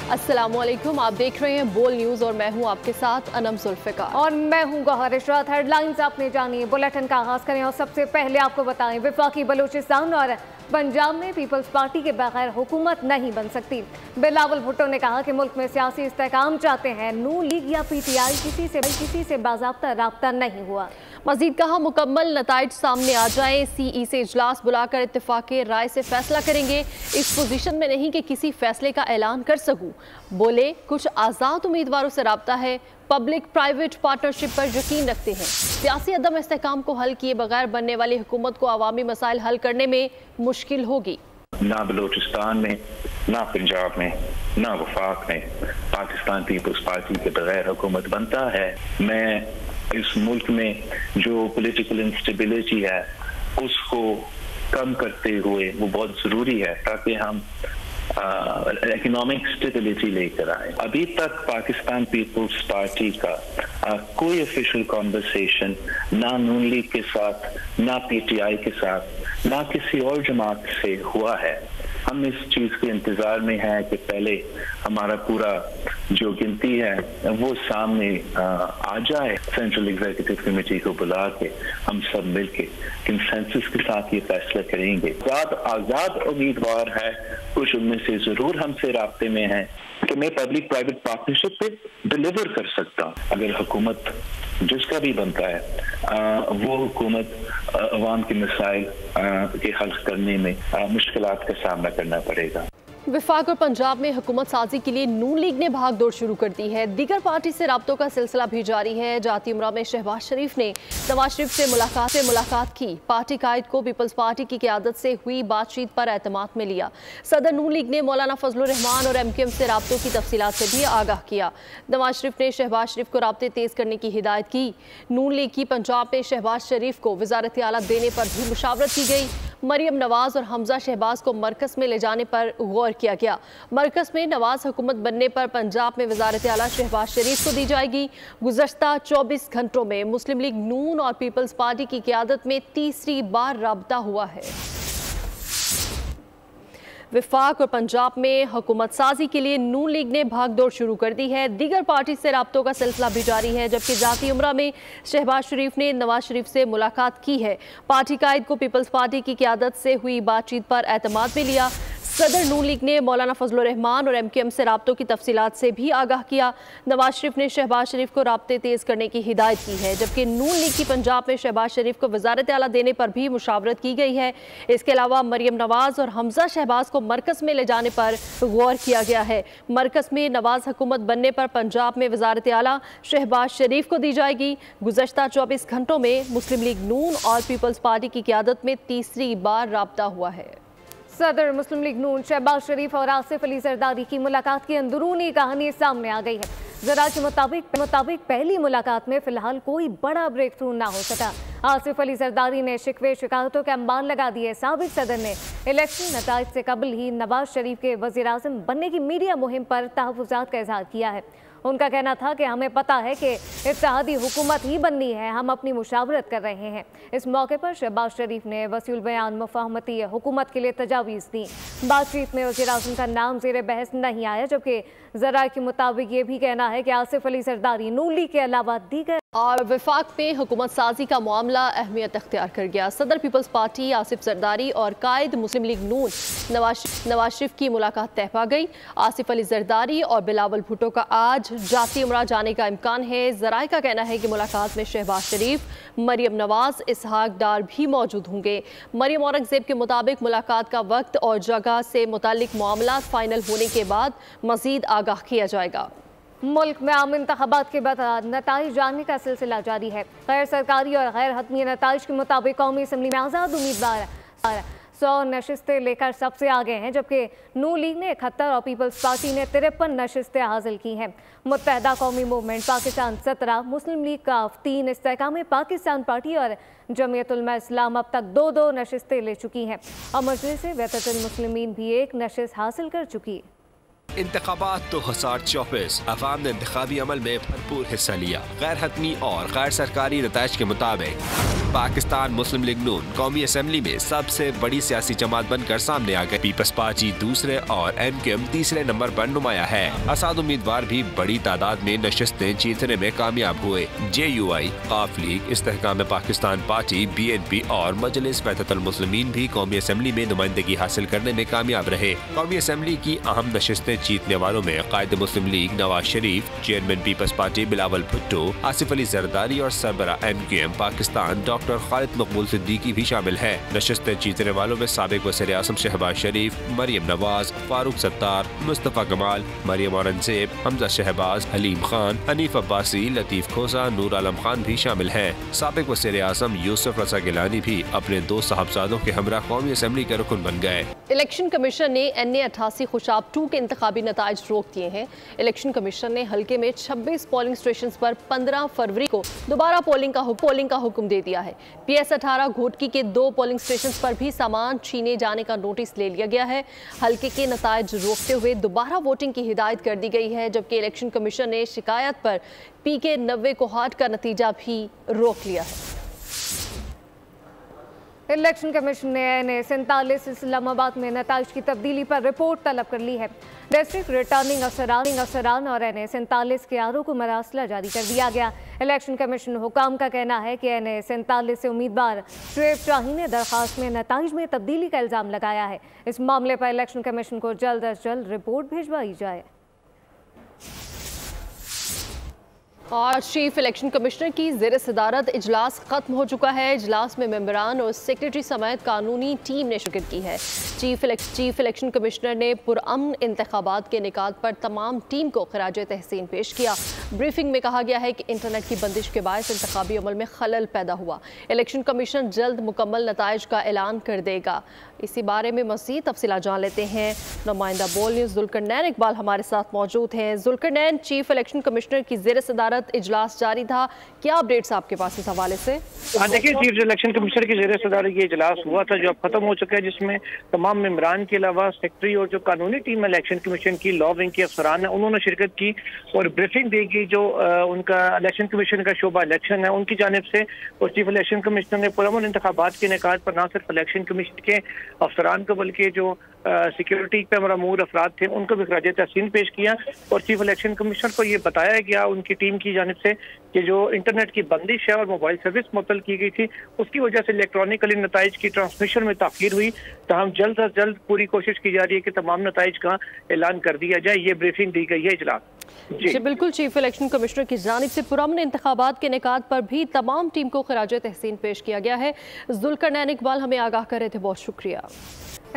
अस्सलामुअलैकुम, आप देख रहे हैं बोल न्यूज़ और मैं हूं आपके साथ अनम जुल्फ़िकार और मैं हूं गौहर इशरात। हेडलाइंस आपने जानिए, बुलेटिन का आगाज करें और सबसे पहले आपको बताएं वफाकी बलूचिस्तान और पंजाब में पीपल्स पार्टी के बगैर हुकूमत नहीं बन सकती। बिलावल भुट्टो ने कहा कि मुल्क में सियासी इस्तेहकाम चाहते हैं, नून लीग या पीटीआई किसी से बाज़ाब्ता राब्ता नहीं हुआ। मजीद कहा मुकम्मल नताइज सामने आ जाएं, सीई से इजलास बुलाकर इत्तेफाक़े राय से फैसला करेंगे। इस पोजीशन में नहीं कि किसी फैसले का ऐलान कर सकूं। बोले कुछ आज़ाद उम्मीदवारों से राब्ता है, पब्लिक प्राइवेट पार्टनरशिप पर यकीन रखते हैं। सियासी अदम इस्तेहकाम को हल किए बगैर बनने वाली हुकूमत को अवामी मसाइल हल करने में मुश्किल होगी। ना बलूचिस्तान में, ना पंजाब में, ना वफाक में पाकिस्तान पीपल्स पार्टी के बगैर हुकूमत बनता है। मैं इस मुल्क में जो पॉलिटिकल इंस्टेबिलिटी है उसको कम करते हुए, वो बहुत ज़रूरी है ताकि हम इकोनॉमिक स्टेबिलिटी लेकर आए। अभी तक पाकिस्तान पीपल्स पार्टी का कोई ऑफिशियल कॉन्वर्सेशन ना नून लीग के साथ, ना पीटीआई के साथ, ना किसी और जमात से हुआ है। हम इस चीज़ के इंतज़ार में हैं कि पहले हमारा पूरा जो गिनती है वो सामने आ जाए। सेंट्रल एग्जीक्यूटिव कमेटी को बुला के हम सब मिलके कंसेंसस के साथ ये फैसला करेंगे। आज़ाद उम्मीदवार है, कुछ उनमें से ज़रूर हमसे राब्ते में है कि मैं पब्लिक प्राइवेट पार्टनरशिप पे डिलीवर कर सकता। अगर हुकूमत जिसका भी बनता है वो हुकूमत अवाम के मसाइल के हल करने में मुश्किलात का सामना करना पड़ेगा। वफाक और पंजाब में हुकूमत साजी के लिए नून लीग ने भाग दौड़ शुरू कर दी है। दीगर पार्टी से राब्तों का सिलसिला भी जारी है। जाती उमरा में शहबाज शरीफ ने नवाज शरीफ से मुलाकात की। पार्टी कायद को पीपल्स पार्टी की क़यादत से हुई बातचीत पर एतमाद में लिया। सदर नून लीग ने मौलाना फजलुर रहमान और MKM से राब्तों की तफसीलात से भी आगाह किया। नवाज शरीफ ने शहबाज शरीफ को राब्ते तेज़ करने की हिदायत की। नून लीग की पंजाब में शहबाज शरीफ को वज़ारत आला देने पर भी मुशावरत की गई। मरियम नवाज और हमजा शहबाज को मरकज़ में ले जाने पर गौर किया गया। मरकज़ में नवाज हुकूमत बनने पर पंजाब में वज़ारत आला शहबाज शरीफ को दी जाएगी। गुज़श्ता 24 घंटों में मुस्लिम लीग नून और पीपल्स पार्टी की क़यादत में तीसरी बार राब्ता हुआ है। वफाक और पंजाब में हुकूमत साजी के लिए नून लीग ने भागदौड़ शुरू कर दी है। दीगर पार्टी से राब्तों का सिलसिला भी जारी है, जबकि जाती उमरा में शहबाज शरीफ ने नवाज शरीफ से मुलाकात की है। पार्टी कायद को पीपल्स पार्टी की क़यादत से हुई बातचीत पर एतमाद में लिया। सदर नून लीग ने मौलाना फजलुर रहमान और MKM से राब्तों की तफसीलात से भी आगाह किया। नवाज शरीफ ने शहबाज शरीफ को राब्ते तेज़ करने की हिदायत की है, जबकि नून लीग की पंजाब में शहबाज शरीफ को वज़ारत आला देने पर भी मुशावरत की गई है। इसके अलावा मरियम नवाज और हमजा शहबाज को मरकज़ में ले जाने पर गौर किया गया है। मरकज़ में नवाज हुकूमत बनने पर पंजाब में वज़ारत आला शहबाज शरीफ को दी जाएगी। गुज़श्ता 24 घंटों में मुस्लिम लीग नून और पीपल्स पार्टी की क़यादत में तीसरी बार राब्ता हुआ है। सदर मुस्लिम लीग नून शहबाज शरीफ और आसिफ अली जरदारी की मुलाकात की अंदरूनी कहानी सामने आ गई है। जरा के मुताबिक पहली मुलाकात में फिलहाल कोई बड़ा ब्रेक थ्रू ना हो सका। आसिफ अली जरदारी ने शिकवे शिकायतों के अंबार लगा दिए। साबिक सदर ने इलेक्शन नताइज से कबल ही नवाज शरीफ के वज़ीर आज़म बनने की मीडिया मुहिम पर तहफ़्फ़ुज़ात का इज़हार किया है। उनका कहना था कि हमें पता है कि इत्तेहादी हुकूमत ही बननी है, हम अपनी मुशावरत कर रहे हैं। इस मौके पर शहबाज शरीफ ने वसीउल बयान मुफाहमती हुकूमत के लिए तजावीज़ दी। बातचीत में वज़ीर आज़म का नाम ज़ेर बहस नहीं आया, जबकि ज़राए के मुताबिक ये भी कहना है कि आसिफ अली जरदारी नून लीग के अलावा दीगर और वफाक में हुकूमत साजी का मामला अहमियत अख्तियार कर गया। सदर पीपल्स पार्टी आसिफ जरदारी और कायद मुस्लिम लीग नून नवाज शरीफ की मुलाकात तय पा गई। आसिफ अली जरदारी और बिलावल भुट्टो का आज जाती उमरा जाने का इम्कान है। ज़राए का कहना है कि मुलाकात में शहबाज शरीफ, मरियम नवाज, इसहाक डार भी मौजूद होंगे। मरियम औरंगज़ेब के मुताबिक मुलाकात का वक्त और जगह से मुतालिक मामला फाइनल होने के बाद मज़ीद आगाह किया जाएगा। मुल्क में आम इंतखाबात के बाद नताइज जानने का सिलसिला जारी है। गैर सरकारी और गैर हतमी नताइज के मुताबिक कौमी असम्बली में आज़ाद उम्मीदवार 100 नशिस्तें लेकर सबसे आगे हैं, जबकि नून लीग ने 71 और पीपल्स पार्टी ने 53 नशिस्तें हासिल की हैं। मुत्तहदा कौमी मूवमेंट पाकिस्तान 17, मुस्लिम लीग का 3, इस्तेहकाम पाकिस्तान पार्टी और जमीयत उलमा इस्लाम अब तक 2-2 नशिस्तें ले चुकी हैं और मजलिस वहदतुल मुस्लिमीन भी 1 नशिस्त हासिल कर चुकी है। इंतखाबात 2024 अवाम ने इंतखाबी अमल में भरपूर हिस्सा लिया। गैर हतमी और गैर सरकारी नताइज के मुताबिक पाकिस्तान मुस्लिम लीग नून कौमी असम्बली में सबसे बड़ी सियासी जमात बनकर सामने आ गई। पीपल्स पार्टी दूसरे और MQM तीसरे नंबर पर नुमाया है। आसाद उम्मीदवार भी बड़ी तादाद में नशिस्तें जीतने में कामयाब हुए। JUI, काफ लीग, इस्तेहकाम पाकिस्तान पार्टी, BNP और मजलिस वहदतुल मुस्लिमीन भी कौमी असम्बली में नुमाइंदगी हासिल करने में कामयाब रहे। कौमी असम्बली की अहम नशिस्तें जीतने वालों में Quaid Muslim League Nawaz Sharif, chairman people's party Bilawal Bhutto, Asif Ali Zardari और सरबरा MQM पाकिस्तान डॉक्टर खालिद मकबूल सिद्दीकी भी शामिल है। नशिस्तें जीतने वालों में साबिक वज़ीर आज़म शहबाज शरीफ, मरियम नवाज, फारूक सत्तार, मुस्तफ़ा कमाल, मरियम औरंगजेब, हमजा शहबाज, हलीम खान, हनीफ अब्बासी, लतीफ़ खोसा, नूर आलम खान भी शामिल हैं। साबिक वज़ीर आज़म यूसुफ रज़ा गिलानी भी अपने 2 साहबजादों के हमरा कौमी असम्बली के रुकन बन गए। इलेक्शन कमीशन ने NA-88 खुशाब 2 के इंतखाबी नताइज रोक दिए हैं। इलेक्शन कमीशन ने हल्के में 26 पोलिंग स्टेशन पर 15 फरवरी को दोबारा पोलिंग का हुक्म दे दिया है। PS-18 घोटकी के 2 पोलिंग स्टेशन पर भी सामान छीने जाने का नोटिस ले लिया गया है। हल्के के नताइज रोकते हुए दोबारा वोटिंग की हिदायत कर दी गई है, जबकि इलेक्शन कमीशन ने शिकायत पर PK 90 कोहाट का नतीजा भी रोक लिया है। इलेक्शन कमीशन ने NA-47 इस्लामाबाद में नताइज की तब्दीली पर रिपोर्ट तलब कर ली है। डिस्ट्रिक्ट रिटर्निंग अफसरान और NA-47 के आरों को मरासला जारी कर दिया गया। इलेक्शन कमीशन हुकाम का कहना है कि NA-47 से उम्मीदवार शुएब शाही ने दरखास्त में नताइज में तब्दीली का इल्ज़ाम लगाया है। इस मामले पर इलेक्शन कमीशन को जल्द अज जल्द रिपोर्ट भिजवाई जाए। और चीफ इलेक्शन कमिश्नर की ज़ेर सदारत इजलास खत्म हो चुका है। इजलास में मेंबरान और सेक्रेटरी समेत कानूनी टीम ने शिरकत की है। चीफ इलेक्शन कमिश्नर ने पुरअमन इंतखाबात के निकात पर तमाम टीम को खराज तहसीन पेश किया। ब्रीफिंग में कहा गया है कि इंटरनेट की बंदिश के बायस इंतखाबी अमल में खलल पैदा हुआ। इलेक्शन कमीशन जल्द मुकम्मल नताइज का ऐलान कर देगा। इसी बारे में मज़ीद तफसीलात जान लेते हैं। नुमाइंदा बोल न्यूज़ जुल्करनैन इकबाल हमारे साथ मौजूद हैं। जुल्करनैन, चीफ इलेक्शन कमिश्नर की ज़ेर सदारत इजलास जारी था, क्या अपडेट्स आपके पास इस हवाले से? हाँ देखिए, चीफ इलेक्शन कमिश्नर की ज़ेर सदारत ये इजलास हुआ था जो अब खत्म हो चुका है, जिसमें तमाम मेंबरान के अलावा सेक्रेटरी और जो कानूनी टीम इलेक्शन कमीशन की लॉ विंग के अफसरान है उन्होंने शिरकत की और ब्रीफिंग दी गई। जो उनका इलेक्शन कमीशन का शोबा इलेक्शन है उनकी जानिब से, और चीफ इलेक्शन कमिश्नर ने पुरअमन इंतखाबात के निकात पर न सिर्फ इलेक्शन कमीशन के अफसरान को बल्कि जो सिक्योरिटी पे मरमूर अफराद थे उनको भी खराज तहसीन पेश किया और चीफ इलेक्शन कमिश्नर को ये बताया गया उनकी टीम की जानिब से कि जो इंटरनेट की बंदिश है और मोबाइल सर्विस मुअत्तल की गई थी उसकी वजह से इलेक्ट्रॉनिकली नताइज की ट्रांसमिशन में ताख़ीर हुई। तो हम जल्द अज जल्द पूरी कोशिश की जा रही है कि तमाम नताइज का ऐलान कर दिया जाए। ये ब्रीफिंग दी गई है इजलास। जी बिल्कुल, चीफ इलेक्शन कमिश्नर की जानिब से पुरअमन इंतखाबात के निकात पर भी तमाम टीम को खराज तहसीन पेश किया गया है। जुल्करनैन इकबाल हमें आगाह कर रहे थे, बहुत शुक्रिया।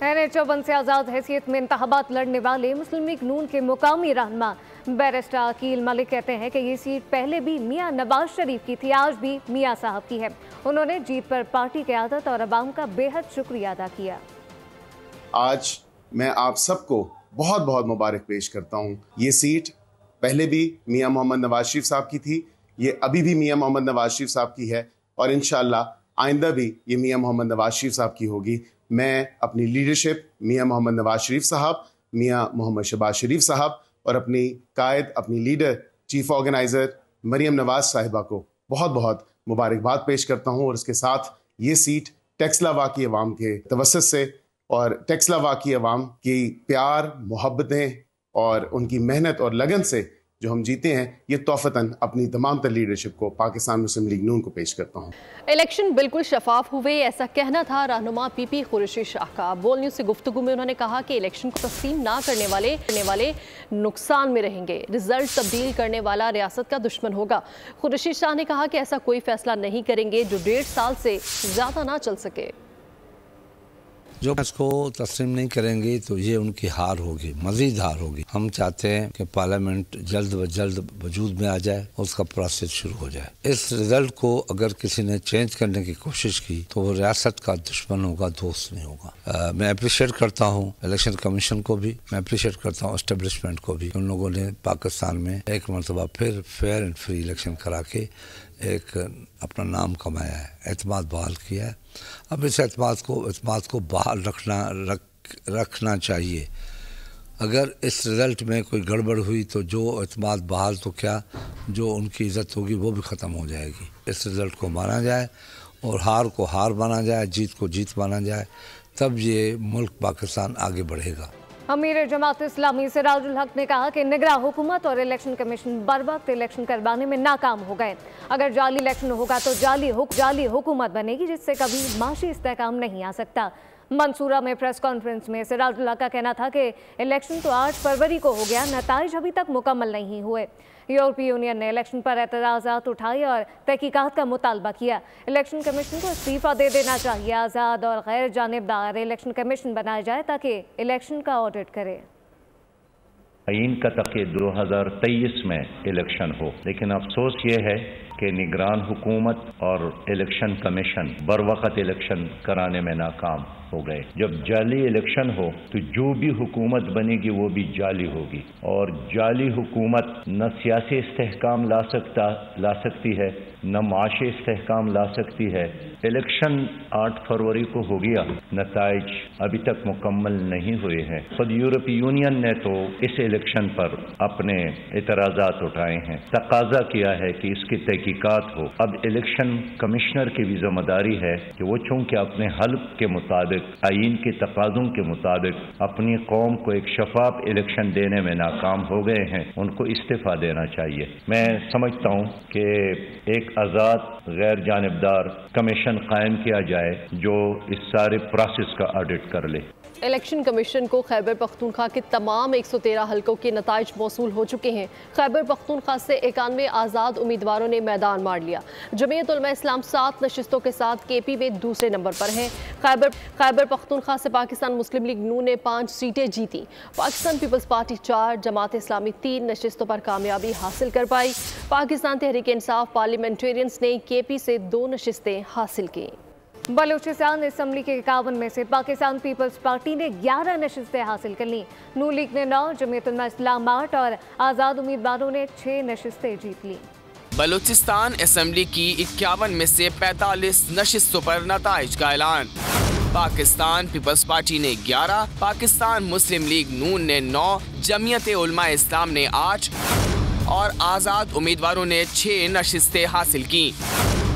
NA-54 से आज़ाद हैसियत में इंतखाबात लड़ने वाले मुस्लिम लीग नून के मुकामी रहनुमा बैरिस्टर अकील मलिक कहते हैं कि ये सीट पहले भी मियां नवाज शरीफ की थी, आज भी मियां साहब की है। उन्होंने जीत पर पार्टी की आदत और अवाम का बेहद शुक्रिया अदा किया। आज मैं आप सबको बहुत बहुत मुबारक पेश करता हूँ। ये सीट पहले भी मियां मोहम्मद नवाज शरीफ साहब की थी, ये अभी भी मियां मोहम्मद नवाज शरीफ साहब की है और इंशाअल्लाह आइंदा भी ये मियां मोहम्मद नवाज शरीफ साहब की होगी। मैं अपनी लीडरशिप मियां मोहम्मद नवाज शरीफ साहब, मियां मोहम्मद शहबाज शरीफ साहब और अपनी कायद, अपनी leader, chief organizer Maryam Nawaz Sahiba को बहुत बहुत मुबारकबाद पेश करता हूं। और इसके साथ ये सीट टेक्सलावा की अवाम के तवस्सुत से और टेक्सलावा की अवाम की प्यार, मोहब्बतें और उनकी मेहनत और लगन से जो हम जीते हैं, ये तोहफतन अपनी तमाम तर लीडरशिप को पाकिस्तान मुस्लिम लीग नून को पेश करता हूँ। इलेक्शन बिल्कुल शफाफ हुए, ऐसा कहना था रहनुमा PP कुरैशी शाह का। बोल न्यूज़ से गुफ्तगू में उन्होंने कहा कि इलेक्शन को तस्लीम ना करने वाले नुकसान में रहेंगे। रिजल्ट तब्दील करने वाला रियासत का दुश्मन होगा। कुरैशी शाह ने कहा कि ऐसा कोई फैसला नहीं करेंगे जो 1.5 साल से ज़्यादा ना चल सके। जो इसको तस्लीम नहीं करेंगे तो ये उनकी हार होगी, मजीद हार होगी। हम चाहते हैं कि पार्लियामेंट जल्द व जल्द वजूद में आ जाए, उसका प्रोसेस शुरू हो जाए। इस रिजल्ट को अगर किसी ने चेंज करने की कोशिश की तो वो रियासत का दुश्मन होगा, दोस्त नहीं होगा। मैं अप्रिशिएट करता हूँ इलेक्शन कमीशन को भी, मैं अप्रिशिएट करता हूँ एस्टेब्लिशमेंट को भी। उन लोगों ने पाकिस्तान में एक मरतबा फिर फेयर एंड फ्री इलेक्शन करा के एक अपना नाम कमाया है, एतमाद बहाल किया है। अब इस एतमाद को बहाल रखना चाहिए। اگر اس رزلٹ میں کوئی گڑبڑ ہوئی تو جو اعتماد بحال تو کیا، جو ان کی عزت ہوگی وہ بھی ختم ہو جائے گی۔ اس رزلٹ کو مانا جائے اور ہار کو ہار مانا جائے، جیت کو جیت مانا جائے، تب یہ ملک پاکستان آگے بڑھے گا۔ امیر جماعت اسلامی سراج الحق نے کہا کہ نگراں حکومت اور الیکشن کمیشن بر وقت الیکشن کروانے میں ناکام ہو گئے۔ اگر جعلی الیکشن ہوگا تو جعلی حکومت بنے گی، جس سے کبھی معاشی استحکام نہیں آ سکتا۔ منصورہ میں پریس کانفرنس میں سراج الحق کا کہنا تھا کہ الیکشن تو 8 فروری کو ہو گیا، نتائج ابھی تک مکمل نہیں ہوئے۔ یورپی یونین نے الیکشن پر اعتراضات اٹھائے اور تحقیقات کا مطالبہ کیا۔ الیکشن کمیشن کو استعفیٰ دے دینا چاہیے، آزاد اور غیر جانبدار الیکشن کمیشن بنایا جائے تاکہ الیکشن کا آڈٹ کرے۔ آئین کا تقاضا 2023 میں الیکشن ہو، لیکن افسوس یہ ہے کہ نگران حکومت اور الیکشن کمیشن بر وقت الیکشن کرانے میں ناکام ہو گئے۔ جب جعلی الیکشن ہو تو جو بھی حکومت بنے گی وہ بھی جعلی ہوگی، اور جعلی حکومت نہ سیاسی استحکام لا سکتی ہے، نہ معاشی استحکام لا سکتی ہے۔ الیکشن 8 فروری کو ہو گیا، نتائج ابھی تک مکمل نہیں ہوئے ہیں۔ خود یورپی یونین نے تو اس الیکشن پر اپنے اعتراضات اٹھائے ہیں، تقاضا کیا ہے کہ اس کی تحقیقات ہو۔ اب الیکشن کمشنر کی بھی ذمہ داری ہے کہ وہ چونکہ اپنے حلف کے مطابق، آئین کے تقاضوں کے مطابق اپنی قوم کو ایک شفاف الیکشن دینے میں ناکام ہو گئے ہیں، ان کو استعفیٰ دینا چاہیے۔ میں سمجھتا ہوں کہ ایک آزاد غیر جانبدار کمیشن قائم کیا جائے جو اس سارے پروسیس کا آڈٹ کر لے۔ الیکشن کمیشن کو خیبر پختونخوا کے تمام 113 حلقوں کے نتائج موصول ہو چکے ہیں۔ خیبر پختونخوا سے 91 آزاد امیدواروں نے میدان مار لیا۔ جمعیت علماء اسلام 7 نشستوں کے ساتھ کے پی میں دوسرے نمبر پر ہیں۔ خیبر پختونخوا سے پاکستان مسلم لیگ نون نے 5 سیٹیں جیتی۔ پاکستان پیپلز پارٹی 4، جماعت اسلامی 3 نشستوں پر کامیابی حاصل کر پائی۔ پاکستان تحریک انصاف پارلیمنٹیرینز نے کے پی سے 2 نشستیں حاصل کی۔ بلوچستان اسمبلی کے 51 میں سے پاکستان پیپلز پارٹی نے 11 نشستیں حاصل کر لیں۔ نون لیگ نے 9، جمعیت علماء اسلام 8 اور آزاد امیدواروں نے 6 نشستیں جیت لیں۔ بلوچستان اسمبلی کی 51 میں سے 45 نشستوں پر نتائج کا اعلان۔ پاکستان پیپلز پارٹی نے 11، پاکستان مسلم لیگ نون نے 9، جمعیت علماء اسلام نے 8 اور آزاد امیدواروں نے 6 نشستیں حاصل کی۔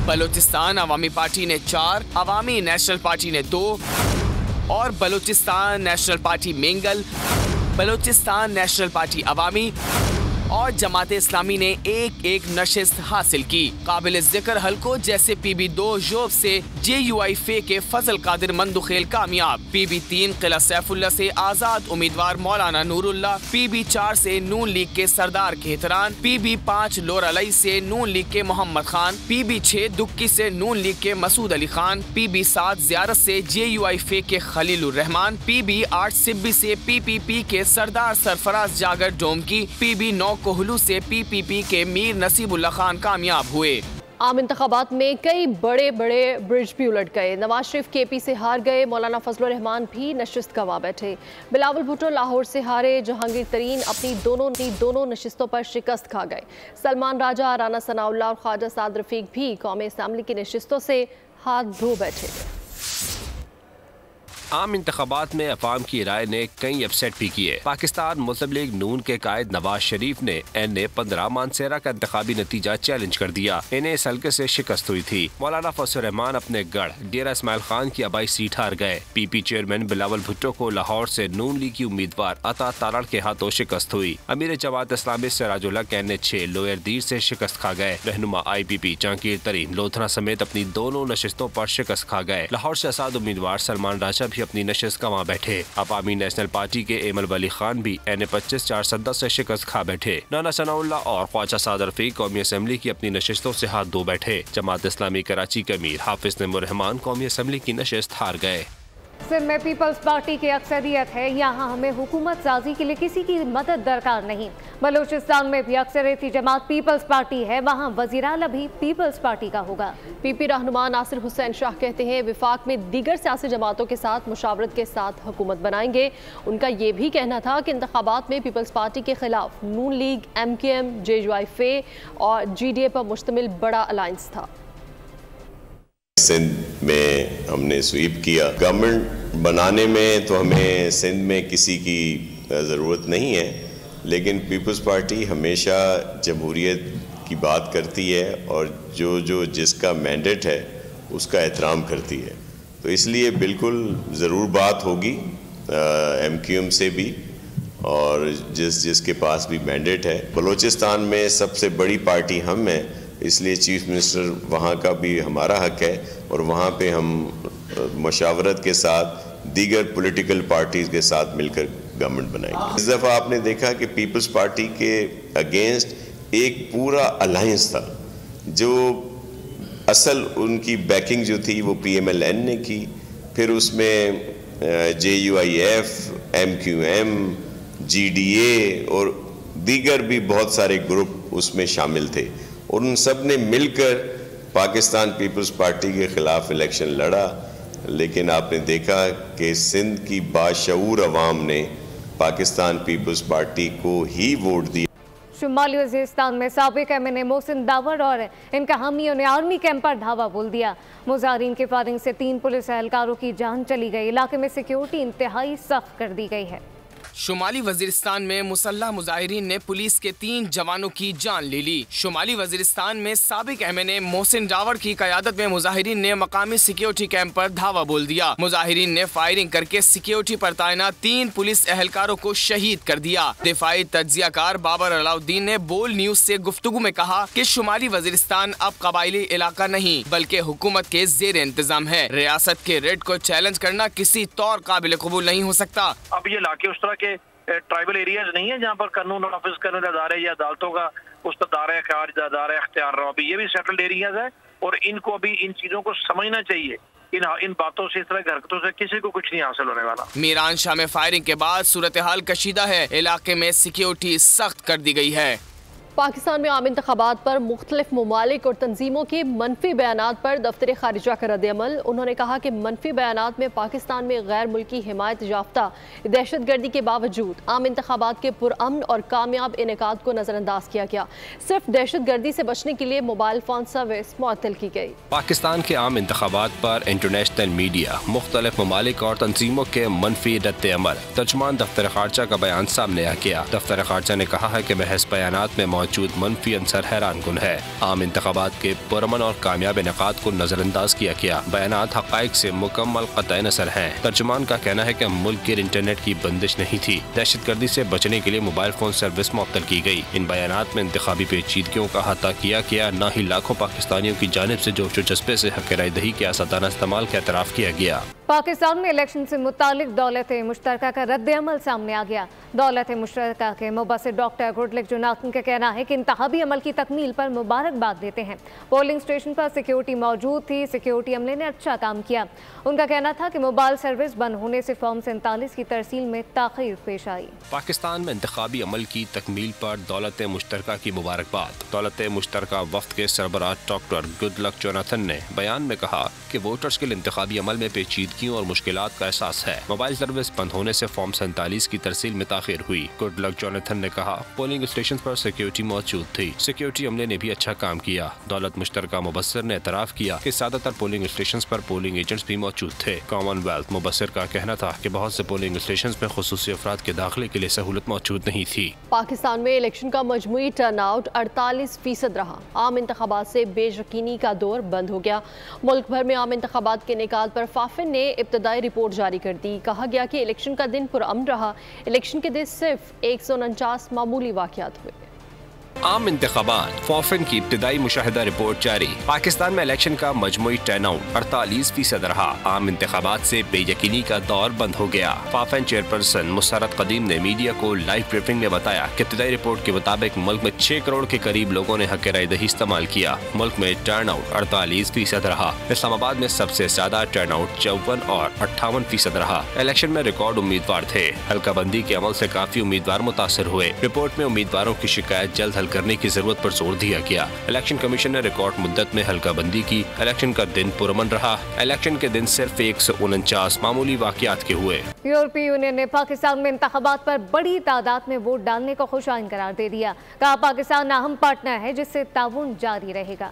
بلوچستان عوامی پارٹی نے 4، عوامی نیشنل پارٹی نے 2 اور Balochistan national party Mengal, Balochistan national party عوامی اور جماعت اسلامی نے 1 نشست حاصل کی۔ قابل ذکر حلقوں جیسے پی بی 2 جوب سے جے یو آئی فے کے فضل قادر مندخیل کامیاب، پی بی 3 قلعہ سیف اللہ سے آزاد امیدوار مولانا نور اللہ، پی بی 4 سے نون لیگ کے سردار کہتران، پی بی 5 لورالئی سے نون لیگ کے محمد خان، پی بی 6 دکی سے نون لیگ کے مسعود علی خان، پی بی 7 زیارت سے جے یو آئی فے کے خلیل الرحمان، پی بی 8 سبی سے پی پی پی کے سردار سرفراز جاگر ڈوم کی، پی بی 9 کوہلو سے پی پی پی کے میر نصیب اللہ خان کامیاب ہوئے۔ عام انتخابات میں کئی بڑے برج بھی الٹ گئے۔ نواز شریف کے پی سے ہار گئے، مولانا فضل الرحمان بھی نشست گنوا بیٹھے۔ بلاول بھٹو لاہور سے ہارے، جہانگیر ترین اپنی دونوں نشستوں پر شکست کھا گئے۔ سلمان راجہ، رانا ثناء اللہ اور خواجہ سعد رفیق بھی قومی اسمبلی کی نشستوں سے ہاتھ دھو بیٹھے۔ عام انتخابات میں عوام کی رائے نے کئی اپسیٹ بھی کیے۔ پاکستان مسلم لیگ نون کے قائد نواز شریف نے NA-15 مانسیرا کا انتخابی نتیجہ چیلنج کر دیا۔ انہیں اس حلقے سے شکست ہوئی تھی۔ مولانا فضل الرحمان اپنے گڑھ ڈیرہ اسماعیل خان کی آبائی سیٹ ہار گئے۔ پی پی چیئرمین بلاول بھٹو کو لاہور سے نون لیگ کی امیدوار عطا تارڑ کے ہاتھوں شکست ہوئی۔ امیر جماعت اسلامی سراج الحق NA-6 لوئر دیر سے شکست کھا گئے۔ رہنما IPP جہانگیر ترین لودھنا سمیت اپنی دونوں نشستوں پر شکست کھا گئے۔ لاہور سے آزاد امیدوار سلمان راجہ بھی اپنی نشست گنوا بیٹھے۔ عوامی نیشنل پارٹی کے ایمل ولی خان بھی NA-25 410 سے شکست کھا بیٹھے۔ رانا ثناء اللہ اور خواجہ سعد رفیق قومی اسمبلی کی اپنی نشستوں سے ہاتھ دھو بیٹھے۔ جماعت اسلامی کراچی کے امیر حافظ نعیم الرحمان قومی اسمبلی کی نشست ہار گئے۔ سندھ میں پیپلز پارٹی کی اکثریت ہے، یہاں ہمیں حکومت سازی کے لیے کسی کی مدد درکار نہیں۔ بلوچستان میں بھی اکثریتی جماعت پیپلز پارٹی ہے، وہاں وزیر اعلیٰ بھی پیپلز پارٹی کا ہوگا۔ پی پی رہنما ناصر حسین شاہ کہتے ہیں وفاق میں دیگر سیاسی جماعتوں کے ساتھ مشاورت کے ساتھ حکومت بنائیں گے۔ ان کا یہ بھی کہنا تھا کہ انتخابات میں پیپلز پارٹی کے خلاف نون لیگ، MKM، JUI اور GDA پر مشتمل بڑا الائنس تھا۔ سندھ میں ہم نے سویپ کیا، گورنمنٹ بنانے میں تو ہمیں سندھ میں کسی کی ضرورت نہیں ہے، لیکن پیپلز پارٹی ہمیشہ جمہوریت کی بات کرتی ہے اور جو جس کا مینڈیٹ ہے اس کا احترام کرتی ہے. تو اس لیے بالکل ضرور بات ہوگی ایم کیو ایم سے بھی اور جس کے پاس بھی مینڈیٹ ہے. بلوچستان میں سب سے بڑی پارٹی ہم ہیں، اس لیے چیف منسٹر وہاں کا بھی ہمارا حق ہے اور وہاں پہ ہم مشاورت کے ساتھ دیگر پولیٹیکل پارٹیز کے ساتھ مل کر گورنمنٹ بنائیں گے. اس دفعہ آپ نے دیکھا کہ پیپلز پارٹی کے اگینسٹ ایک پورا الائنس تھا، جو اصل ان کی بیکنگ جو تھی وہ پی ایم ایل این نے کی، پھر اس میں J U I F, M Q M, G D A اور دیگر بھی بہت سارے گروپ اس میں شامل تھے، اور ان سب نے مل کر پاکستان پیپلز پارٹی کے خلاف الیکشن لڑا. لیکن آپ نے دیکھا کہ سندھ کی باشعور عوام نے پاکستان پیپلز پارٹی کو ہی ووٹ دیا. شمالی وزیرستان میں سابق ایم این اے محسن داور اور ان کا حامیوں نے آرمی کیمپ پر دھاوا بول دیا. مظاہرین کی فائرنگ سے 3 پولیس اہلکاروں کی جان چلی گئی. علاقے میں سیکیورٹی انتہائی سخت کر دی گئی ہے. شمالی وزیرستان میں مسلح مظاہرین نے پولیس کے 3 جوانوں کی جان لے لی. شمالی وزیرستان میں سابق ایم این اے محسن داور کی قیادت میں مظاہرین نے مقامی سیکیورٹی کیمپ پر دھاوا بول دیا. مظاہرین نے فائرنگ کر کے سیکیورٹی پر تعینات 3 پولیس اہلکاروں کو شہید کر دیا. دفاعی تجزیہ کار بابر علاؤالدین نے بول نیوز سے گفتگو میں کہا کہ شمالی وزیرستان اب قبائلی علاقہ نہیں بلکہ حکومت کے زیر انتظام ہے. ریاست کے ریڈ کو چیلنج کرنا کسی طور قابل قبول نہیں ہو سکتا. اب یہ علاقے اس طرح کے ٹرائبل ایریاز نہیں ہیں جہاں پر قانون نافذ کرنے والے ادارے یا عدالتوں کا دائرہ اختیار رہا. ابھی یہ بھی سیٹلڈ ایریاز ہے اور ان کو ابھی ان چیزوں کو سمجھنا چاہیے. ان باتوں سے، اس طرح کی حرکتوں سے کسی کو کچھ نہیں حاصل ہونے والا. میران شاہ میں فائرنگ کے بعد صورتحال کشیدہ ہے. علاقے میں سیکیورٹی سخت کر دی گئی ہے. پاکستان میں عام انتخابات پر مختلف ممالک اور تنظیموں کے منفی بیانات پر دفتر خارجہ کا رد عمل. انہوں نے کہا کہ منفی بیانات میں پاکستان میں غیر ملکی حمایت یافتہ دہشت گردی کے باوجود عام انتخابات کے پرامن اور کامیاب انعقاد کو نظر انداز کیا گیا. صرف دہشت گردی سے بچنے کے لیے موبائل فون سروس معطل کی گئی. پاکستان کے عام انتخابات پر انٹرنیشنل میڈیا، مختلف ممالک اور تنظیموں کے منفی رد عمل. ترجمان دفتر خارجہ کا بیان سامنے آ گیا. دفتر خارجہ نے کہا ہے کہ محض بیانات میں موجود منفی عنصر حیران کن ہے. عام انتخابات کے پرامن اور کامیاب انعقاد کو نظر انداز کیا گیا. بیانات حقائق سے مکمل قطع نظر ہیں. ترجمان کا کہنا ہے کہ ملک کے انٹرنیٹ کی بندش نہیں تھی. دہشت گردی سے بچنے کے لیے موبائل فون سروس معطل کی گئی. ان بیانات میں انتخابی پیچیدگیوں کا احاطہ کیا گیا، نہ ہی لاکھوں پاکستانیوں کی جانب سے جوش و جذبے سے حق رائے دہی کے آزادانہ استعمال کا اعتراف کیا گیا. پاکستان میں الیکشن سے متعلق دولت مشترکہ کا رد عمل سامنے آ گیا. دولت مشترکہ کے مبصر ڈاکٹر گڈ لک جوناتھن کا کہنا ہے کہ انتخابی عمل کی تکمیل پر مبارکباد دیتے ہیں. پولنگ اسٹیشن پر سیکیورٹی موجود تھی. سیکیورٹی عملے نے اچھا کام کیا. ان کا کہنا تھا کہ موبائل سروس بند ہونے سے فارم 47 کی ترسیل میں تاخیر پیش آئی. پاکستان میں انتخابی عمل کی تکمیل پر دولت مشترکہ کی مبارکباد. دولت مشترکہ وفد کے سربراہ ڈاکٹر گڈ لک جوناتھن نے بیان میں کہا کہ ووٹرز کے لیے انتخابی عمل میں پیچیدگیوں اور مشکلات کا احساس ہے. موبائل سروس بند ہونے سے فارم 47 کی ترسیل میں تاخیر ہوئی. گڈ لک جوناتھن نے کہا پولنگ اسٹیشن پر سیکیورٹی موجود تھی. سیکیورٹی عملے نے بھی اچھا کام کیا. دولت مشترکہ مبصر نے اعتراف کیا کہ زیادہ تر پولنگ اسٹیشنز پر پولنگ ایجنٹس بھی موجود تھے. کامن ویلتھ مبصر کا کہنا تھا کہ بہت سے پولنگ اسٹیشنز میں خصوصی افراد کے داخلے کے لیے سہولت موجود نہیں تھی. پاکستان میں الیکشن کا مجموعی ٹرن آؤٹ 48% رہا. عام انتخابات سے بے یقینی کا دور بند ہو گیا. ملک بھر میں عام انتخابات کے انعقاد پر فافن نے ابتدائی رپورٹ جاری کر دی. کہا گیا کہ الیکشن کا دن پرامن رہا. الیکشن کے دن صرف 149 معمولی واقعات ہوئے. عام انتخابات فافن کی ابتدائی مشاہدہ رپورٹ جاری. پاکستان میں الیکشن کا مجموعی ٹرن آؤٹ 48% رہا. عام انتخابات سے بے یقینی کا دور بند ہو گیا. فافن چیئرپرسن مسرت قدیم نے میڈیا کو لائیو بریفنگ میں بتایا کہ ابتدائی رپورٹ کے مطابق ملک میں 6 کروڑ کے قریب لوگوں نے حق رائے دہی استعمال کیا. ملک میں ٹرن آؤٹ 48% رہا. اسلام آباد میں سب سے زیادہ ٹرن آؤٹ 54 اور 58% رہا. الیکشن میں ریکارڈ امیدوار تھے. حلقہ بندی کے عمل سے کافی امیدوار متاثر ہوئے. رپورٹ میں امیدواروں کی شکایت جلد کرنے کی ضرورت پر زور دیا گیا. الیکشن کمیشن نے ریکارڈ مدت میں حلقہ بندی کی. الیکشن کا دن پرامن رہا. الیکشن کے دن صرف 149 معمولی واقعات کے ہوئے. یورپی یونین نے پاکستان میں انتخابات پر بڑی تعداد میں ووٹ ڈالنے کو خوش آئند قرار دے دیا. کہا پاکستان اہم پارٹنر ہے جس سے تعاون جاری رہے گا.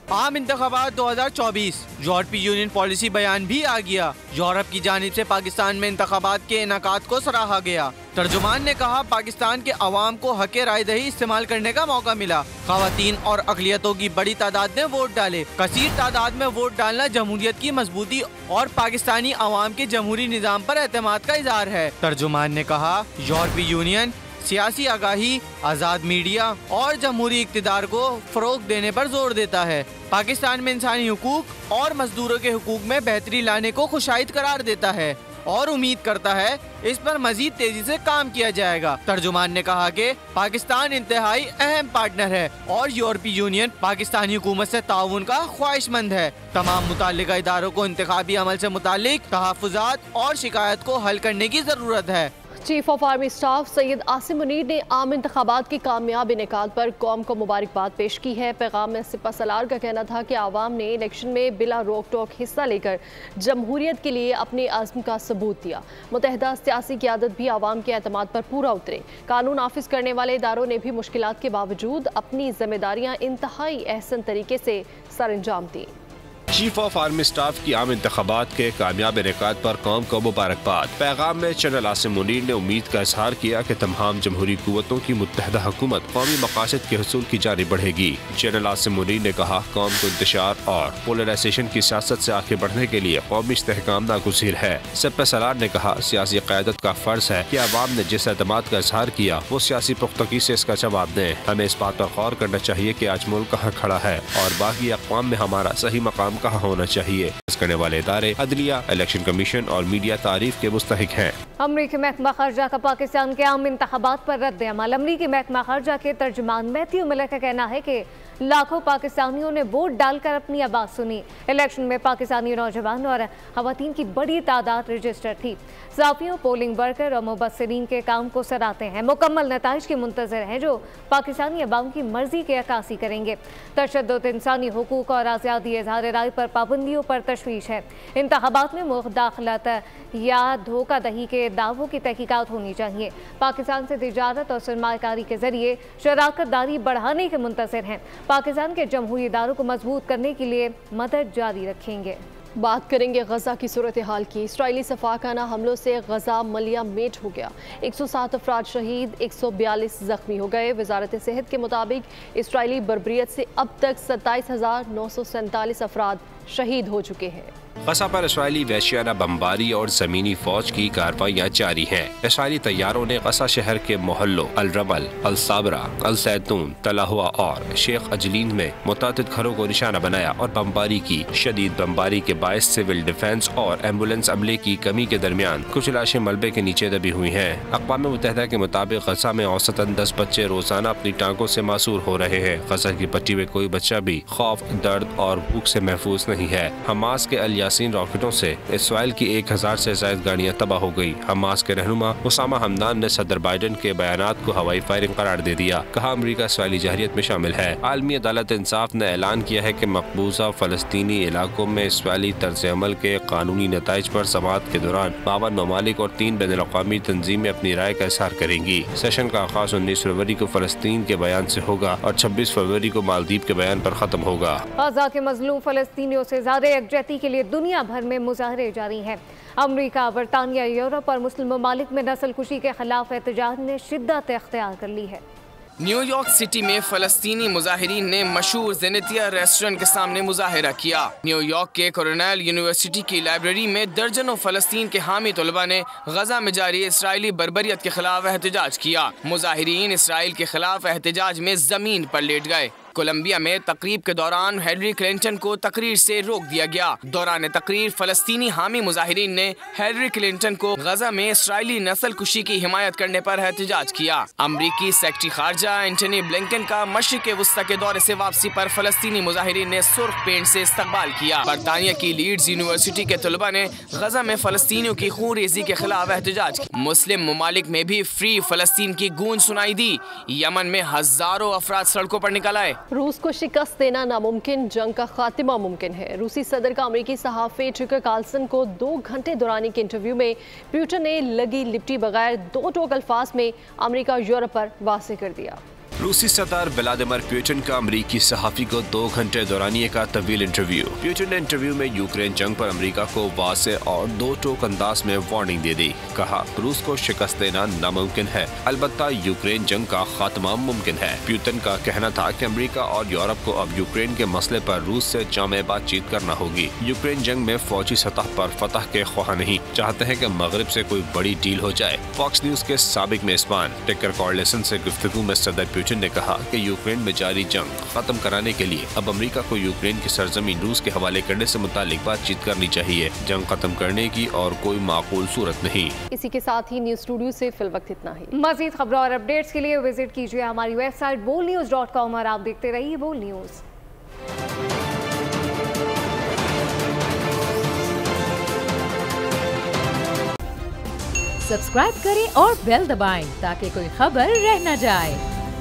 आम इंतखाबात 2024 यूरोपीय यूनियन पॉलिसी बयान भी आ गया। यूरोप की जानिब से पाकिस्तान में इंतखाबात के इनाकात को सराहा गया। तर्जुमान ने कहा, पाकिस्तान के अवाम को हक़ राय दही इस्तेमाल करने का मौका मिला। ख़वातीन और अक़लियतों की बड़ी तादाद ने वोट डाले। कसीर तादाद में वोट डालना जमहूरियत की मजबूती और पाकिस्तानी अवाम के जमहूरी निज़ाम पर एतमाद का इज़हार है। तर्जुमान ने कहा, यूरोपीय यूनियन सियासी आगाही, आज़ाद मीडिया और जमहूरी इक़्तिदार को फ़रोग़ देने पर जोर देता है। पाकिस्तान में इंसानी हुकूक और मजदूरों के हुकूक में बेहतरी लाने को खुशाइद करार देता है और उम्मीद करता है इस पर मजीद तेजी से काम किया जाएगा। तर्जुमान ने कहा कि पाकिस्तान इंतहाई अहम पार्टनर है और यूरोपीय यूनियन पाकिस्तानी हुकूमत से ताउन का ख्वाहिशमंद है। तमाम मुताल्लिका इदारों को इंतखाबी अमल से मुताल्लिक तहफ़्फ़ुज़ात और शिकायत को हल करने की ज़रूरत है। Chief of army staff Syed Asim Munir ने आम इंतखाबात की कामयाब इनेकाद पर कौम को मुबारकबाद पेश की है। पैगाम में सिपा सलार का कहना था कि आवाम ने इलेक्शन में बिला रोक टोक हिस्सा लेकर जमहूरियत के लिए अपने अज़्म का सबूत दिया। मुतहदा सियासी क़यादत भी आवाम के एतमाद पर पूरा उतरे। कानून नाफिज करने वाले इदारों ने भी मुश्किलात के बावजूद अपनी जिम्मेदारियाँ इंतहाई अहसन तरीके से सरअंजाम दी। चीफ ऑफ आर्मी स्टाफ की आम इंतखाबात के कामयाब इनेकाद पर कौम को मुबारकबाद। पैगाम में जनरल आसिम मुनीर ने उम्मीद का इजहार किया कि तमाम जमहूरी कुव्वतों की मुत्तहदा हुकूमत कौमी मकासद के हसूल की जानिब बढ़ेगी। जनरल आसिम मुनीर ने कहा, कौम को इंतशार और पोलराइजेशन की सियासत से आगे बढ़ने के लिए कौमी इस्तेहकाम नागुज़ीर है। सिपा सलार ने कहा, सियासी क़यादत का फर्ज है कि अवाम ने जिस एतमाद का इजहार किया वो सियासी पुख्तगी से इसका जवाब दें। हमें इस बात पर गौर करना चाहिए कि आज मुल्क कहाँ खड़ा है और बाकी अक़वाम में हमारा सही मकाम कहाँ होना चाहिए। करने वाले इदारे अदलिया, इलेक्शन कमीशन और मीडिया तारीफ के मुस्तहिक हैं। अमरीकी महकमा खर्जा का पाकिस्तान के आम इंतखाबात पर रद्द अमल। अमरीकी महकमा खर्जा के तर्जुमान मैथ्यू मिलर का कहना है कि लाखों पाकिस्तानियों ने वोट डालकर अपनी आवाज़ सुनी। इलेक्शन में पाकिस्तानी नौजवान और खवातीन की बड़ी तादाद रजिस्टर थी। साफियों, पोलिंग वर्कर और मुबस्सिरीन के काम को सराहते हैं। मुकम्मल नताइज की मुंतज़र हैं जो पाकिस्तानी अवाम की मर्जी की अक्कासी करेंगे। तशद्दुद, इंसानी हुकूक और आज़ादी इज़हार राय पर पाबंदियों पर तशवीश है। इंतखाबात में मुदाखलत या धोखाधड़ी के दावों की तहकीकात होनी चाहिए। पाकिस्तान से तिजारत और सरमायाकारी के जरिए शराकत दारी बढ़ाने के मुंतज़िर हैं। पाकिस्तान के जमहूरी इदारों को मजबूत करने के लिए मदद जारी रखेंगे। बात करेंगे गजा की सूरत हाल की। इसराइली सफाकाना हमलों से गजा मलिया मेट हो गया। 107 अफराद शहीद, 142 जख्मी हो गए। वजारत सेहत के मुताबिक इसराइली बर्बरियत से अब तक 27,947 अफराद शहीद हो चुके हैं। गजा पर इसराइली वहशियाना बमबारी और जमीनी फौज की कार्रवाइयाँ जारी हैं। इसराइली तैयारों ने गजा शहर के मोहल्लों अल रमल, अल साबरा, अल जैतून, तलाहुआ और शेख अजलीन में मुतअद्दिद घरों को निशाना बनाया और बमबारी की। शदीद बमबारी के बायस सिविल डिफेंस और एम्बुलेंस अमले की कमी के दरमियान कुछ लाशें मलबे के नीचे दबी हुई हैं। अक़वाम मुत्तहिदा के मुताबिक गजा में औसतन 10 बच्चे रोजाना अपनी टांगों से मासूर हो रहे हैं। गजा की पट्टी में कोई बच्चा भी खौफ, दर्द और भूख से महफूज नहीं है। हमास के अल यासीन रॉकेटों से इसराइल की 1000 से ज्यादा गाड़ियां तबाह हो गई। हमास के रहनुमा उसामा हमदान ने सदर बाइडेन के बयानात को हवाई फायरिंग करार दे दिया। कहा, अमरीका इसराइली जहरियत में शामिल है। आलमी अदालत इंसाफ ने ऐलान किया है कि मकबूजा फलस्तीनी इलाकों में इसराइली तर्ज अमल के कानूनी नताइज पर समाअत के दौरान 52 ममालिक और 3 बैनुल-अक़वामी तंजीमें अपनी राय का इज़हार करेंगी। सेशन का आगाज 19 फरवरी को फलस्तीन के बयान से होगा और 26 फरवरी को मालदीव के बयान पर खत्म होगा। गजा के मजलूम फलस्तीनियों से ज़्यादा यकजहती के लिए दुनिया भर में मुजाहरे जारी हैं। अमरीका, बरतानिया, यूरोप और मुस्लिम ममालिक में नस्लकुशी के खिलाफ एहतजाज ने शिद्दत इख्तियार कर ली है। न्यूयॉर्क सिटी में फलस्तीनी मुजाहिरीन ने मशहूर जेनेटिया रेस्टोरेंट के सामने मुजाहिरा किया। न्यूयॉर्क के कोरोनेल यूनिवर्सिटी की लाइब्रेरी में दर्जनों फलस्तीन के हामी तलबा ने गजा में जारी इसराइली बर्बरियत के खिलाफ एहतजाज किया। मुजाहिरीन इसराइल के खिलाफ एहतजाज में जमीन पर लेट गए। कोलंबिया में तकरीब के दौरान हिलरी क्लिंटन को तकरीर से रोक दिया गया। दौरान तकरीर फलस्तीनी हामी मुजाहिरीन ने हिलरी क्लिंटन को गजा में इसराइली नस्ल कुशी की हिमायत करने पर एहतजाज किया। अमरीकी सेक्रेटरी खारजा एंटनी ब्लिंकन का मशरिक़ वस्ता के दौरे से वापसी पर फलस्तीनी मुजाहिरीन ने सुर्ख पेंट से इस्तकबाल किया। बरतानिया की लीड्स यूनिवर्सिटी के तलबा ने गजा में फलस्तीनियों की खूनरेज़ी के खिलाफ एहतजाज किया। मुस्लिम ममालिक में भी फ्री फलस्तीन की गूंज सुनाई दी। यमन में हजारों अफराद सड़कों पर निकल आए। रूस को शिकस्त देना नामुमकिन, जंग का खात्मा मुमकिन है। रूसी सदर का अमेरिकी सहाफ़ी टकर कार्लसन को 2 घंटे दौरान के इंटरव्यू में पुतिन ने लगी लिपटी बगैर 2 टोक अल्फाज में अमेरिका यूरोप पर वाज़ेह कर दिया। रूसी सदर व्लादिमीर पुतिन का अमरीकी सहाफी को 2 घंटे दौरानिए का तवील इंटरव्यू। पुतिन ने इंटरव्यू में यूक्रेन जंग पर अमरीका को वाज़े और 2 टोक अंदाज में वार्निंग दे दी। कहा रूस को शिकस्त देना नामुमकिन है, अलबत्ता यूक्रेन जंग का खात्मा मुमकिन है। पुतिन का कहना था कि अमरीका और यूरोप को अब यूक्रेन के मसले पर रूस से जामे बातचीत करना होगी। यूक्रेन जंग में फौजी सतह पर फतह के ख्वाह नहीं, चाहते हैं कि मगरिब से कोई बड़ी डील हो जाए। फॉक्स न्यूज के साबिक मेजबान टिकर कार्लेसन से गुफ्तगू में सदर पुतिन ने कहा कि यूक्रेन में जारी जंग खत्म कराने के लिए अब अमरीका को यूक्रेन की सरजमीन रूस के हवाले करने से मुतालिक बातचीत करनी चाहिए, जंग खत्म करने की और कोई माकूल सूरत नहीं। इसी के साथ ही न्यूज स्टूडियो से फिल वक्त इतना ही। मजीद खबरों और अपडेट्स के लिए विजिट कीजिए हमारी वेबसाइट bolnews.com और आप देखते रहिए बोल न्यूज। सब्सक्राइब करें और बेल दबाएं ताकि कोई खबर रह न जाए।